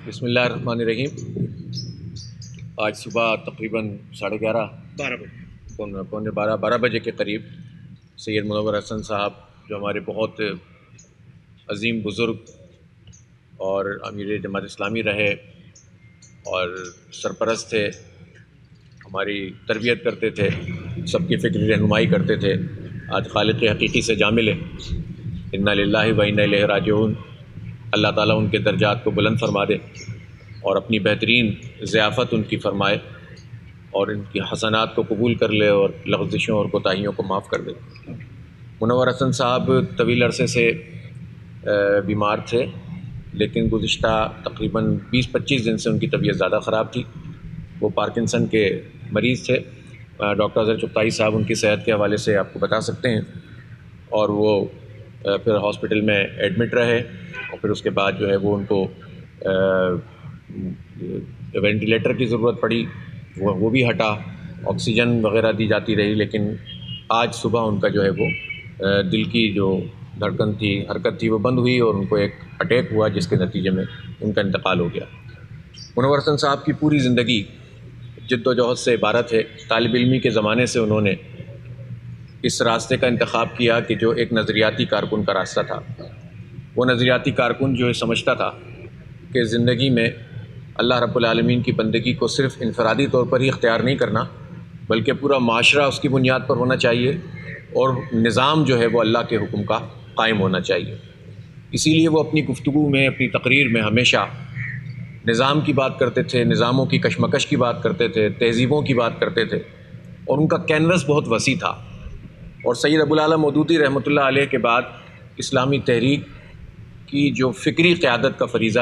بسم اللہ الرحمن الرحیم۔ آج صبح تقریباً 11:30 پونے 12 بجے کے قریب سید منور حسن صاحب جو ہمارے بہت عظیم بزرگ اور امیر جماعت اسلامی رہے اور سرپرست تھے، ہماری تربیت کرتے تھے، سب کی فکری رہنمائی کرتے تھے، آج خالق حقیقی سے جا ملے۔ انا للہ و انا الیہ راجعون۔ اللہ تعالیٰ ان کے درجات کو بلند فرما دے اور اپنی بہترین ضیافت ان کی فرمائے اور ان کی حسنات کو قبول کر لے اور لغزشوں اور کوتاہیوں کو معاف کر دے۔ منور حسن صاحب طویل عرصے سے بیمار تھے، لیکن گزشتہ تقریباً 20-25 دن سے ان کی طبیعت زیادہ خراب تھی۔ وہ پارکنسن کے مریض تھے۔ ڈاکٹر اظہر چغتائی صاحب ان کی صحت کے حوالے سے آپ کو بتا سکتے ہیں، اور وہ پھر ہاسپٹل میں ایڈمٹ رہے اور پھر اس کے بعد جو ہے وہ ان کو وینٹیلیٹر کی ضرورت پڑی، وہ بھی ہٹا، آکسیجن وغیرہ دی جاتی رہی، لیکن آج صبح ان کا جو ہے وہ دل کی جو دھڑکن تھی، حرکت تھی، وہ بند ہوئی اور ان کو ایک اٹیک ہوا، جس کے نتیجے میں ان کا انتقال ہو گیا۔ منور حسن صاحب کی پوری زندگی جد و جہد سے عبارت ہے۔ طالب علمی کے زمانے سے انہوں نے اس راستے کا انتخاب کیا کہ جو ایک نظریاتی کارکن کا راستہ تھا۔ وہ نظریاتی کارکن جو سمجھتا تھا کہ زندگی میں اللہ رب العالمین کی بندگی کو صرف انفرادی طور پر ہی اختیار نہیں کرنا، بلکہ پورا معاشرہ اس کی بنیاد پر ہونا چاہیے اور نظام جو ہے وہ اللہ کے حکم کا قائم ہونا چاہیے۔ اسی لیے وہ اپنی گفتگو میں، اپنی تقریر میں ہمیشہ نظام کی بات کرتے تھے، نظاموں کی کشمکش کی بات کرتے تھے، تہذیبوں کی بات کرتے تھے، اور ان کا کینوس بہت وسیع تھا۔ اور سید ابوالعلا مودودی رحمۃ اللہ علیہ کے بعد اسلامی تحریک کی جو فکری قیادت کا فریضہ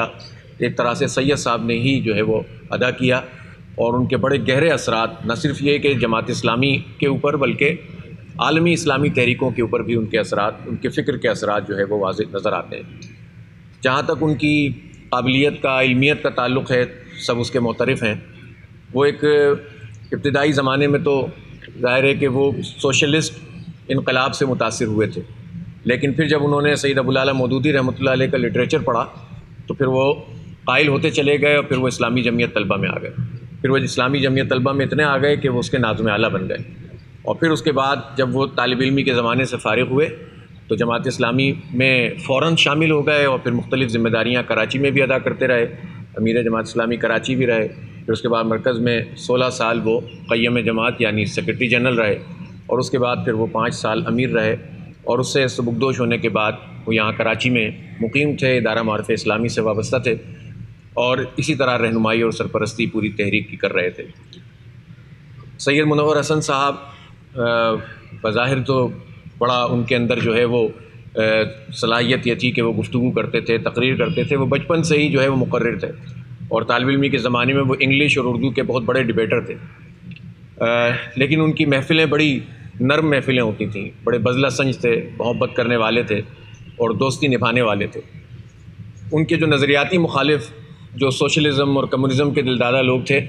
ایک طرح سے سید صاحب نے ہی جو ہے وہ ادا کیا، اور ان کے بڑے گہرے اثرات نہ صرف یہ کہ جماعت اسلامی کے اوپر بلکہ عالمی اسلامی تحریکوں کے اوپر بھی ان کے اثرات، ان کے فکر کے اثرات جو ہے وہ واضح نظر آتے ہیں۔ جہاں تک ان کی قابلیت کا، علمیت کا تعلق ہے، سب اس کے معترف ہیں۔ وہ ایک ابتدائی زمانے میں تو ظاہر ہے کہ وہ سوشلسٹ انقلاب سے متاثر ہوئے تھے، لیکن پھر جب انہوں نے سید ابوالعلا مودودی رحمۃ اللہ علیہ کا لٹریچر پڑھا تو پھر وہ قائل ہوتے چلے گئے، اور پھر وہ اسلامی جمعیت طلبہ میں آ گئے۔ پھر وہ اسلامی جمعیت طلبہ میں اتنے آ گئے کہ وہ اس کے ناظم اعلیٰ بن گئے، اور پھر اس کے بعد جب وہ طالب علمی کے زمانے سے فارغ ہوئے تو جماعت اسلامی میں فوراً شامل ہو گئے، اور پھر مختلف ذمہ داریاں کراچی میں بھی ادا کرتے رہے۔ امیر جماعت اسلامی کراچی بھی رہے، پھر اس کے بعد مرکز میں 16 سال وہ قیم جماعت یعنی سیکرٹری جنرل رہے، اور اس کے بعد پھر وہ 5 سال امیر رہے، اور اس سے سبکدوش ہونے کے بعد وہ یہاں کراچی میں مقیم تھے، ادارہ معارف اسلامی سے وابستہ تھے، اور اسی طرح رہنمائی اور سرپرستی پوری تحریک کی کر رہے تھے۔ سید منور حسن صاحب بظاہر تو بڑا ان کے اندر جو ہے وہ صلاحیت یہ تھی کہ وہ گفتگو کرتے تھے، تقریر کرتے تھے۔ وہ بچپن سے ہی جو ہے وہ مقرر تھے، اور طالب علمی کے زمانے میں وہ انگلش اور اردو کے بہت بڑے ڈبیٹر تھے، لیکن ان کی محفلیں بڑی نرم محفلیں ہوتی تھیں، بڑے بذلہ سنج تھے، محبت کرنے والے تھے اور دوستی نبھانے والے تھے۔ ان کے جو نظریاتی مخالف جو سوشلزم اور کمیونزم کے دلدادہ لوگ تھے،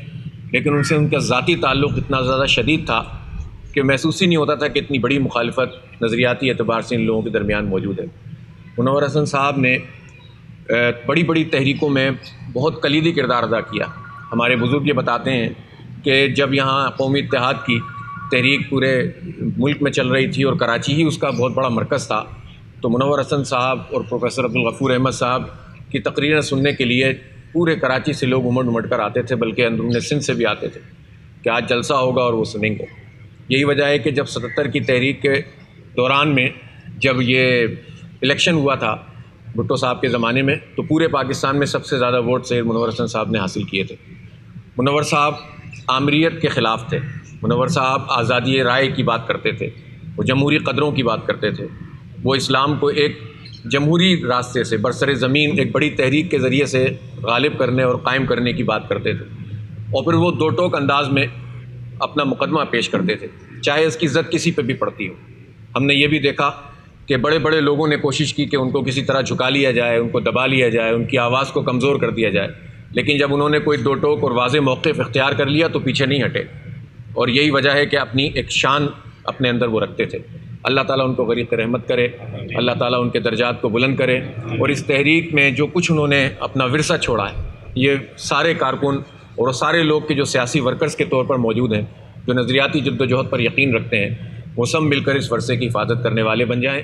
لیکن ان سے ان کا ذاتی تعلق اتنا زیادہ شدید تھا کہ محسوس ہی نہیں ہوتا تھا کہ اتنی بڑی مخالفت نظریاتی اعتبار سے ان لوگوں کے درمیان موجود ہے۔ منور حسن صاحب نے بڑی بڑی تحریکوں میں بہت کلیدی کردار ادا کیا۔ ہمارے بزرگ یہ بتاتے ہیں کہ جب یہاں قومی اتحاد کی تحریک پورے ملک میں چل رہی تھی اور کراچی ہی اس کا بہت بڑا مرکز تھا، تو منور حسن صاحب اور پروفیسر عبدالغفور احمد صاحب کی تقریریں سننے کے لیے پورے کراچی سے لوگ امٹ کر آتے تھے، بلکہ اندرون سندھ سے بھی آتے تھے کہ آج جلسہ ہوگا اور وہ سنیں گے۔ یہی وجہ ہے کہ جب 77 کی تحریک کے دوران میں جب یہ الیکشن ہوا تھا بھٹو صاحب کے زمانے میں، تو پورے پاکستان میں سب سے زیادہ ووٹ سید منور حسن صاحب نے حاصل کیے تھے۔ منور صاحب آمریت کے خلاف تھے، منور صاحب آزادی رائے کی بات کرتے تھے، وہ جمہوری قدروں کی بات کرتے تھے، وہ اسلام کو ایک جمہوری راستے سے برسر زمین ایک بڑی تحریک کے ذریعے سے غالب کرنے اور قائم کرنے کی بات کرتے تھے، اور پھر وہ دو ٹوک انداز میں اپنا مقدمہ پیش کرتے تھے، چاہے اس کی زد کسی پہ بھی پڑتی ہو۔ ہم نے یہ بھی دیکھا کہ بڑے بڑے لوگوں نے کوشش کی کہ ان کو کسی طرح جھکا لیا جائے، ان کو دبا لیا جائے، ان کی آواز کو کمزور کر دیا جائے، لیکن جب انہوں نے کوئی دو ٹوک اور واضح موقف اختیار کر لیا تو پیچھے نہیں ہٹے، اور یہی وجہ ہے کہ اپنی ایک شان اپنے اندر وہ رکھتے تھے۔ اللہ تعالیٰ ان کو غریق رحمت کرے، اللہ تعالیٰ ان کے درجات کو بلند کرے، اور اس تحریک میں جو کچھ انہوں نے اپنا ورثہ چھوڑا ہے یہ سارے کارکن اور وہ سارے لوگ کے جو سیاسی ورکرز کے طور پر موجود ہیں، جو نظریاتی جد و جہد پر یقین رکھتے ہیں، وہ سب مل کر اس ورثے کی حفاظت کرنے والے بن جائیں.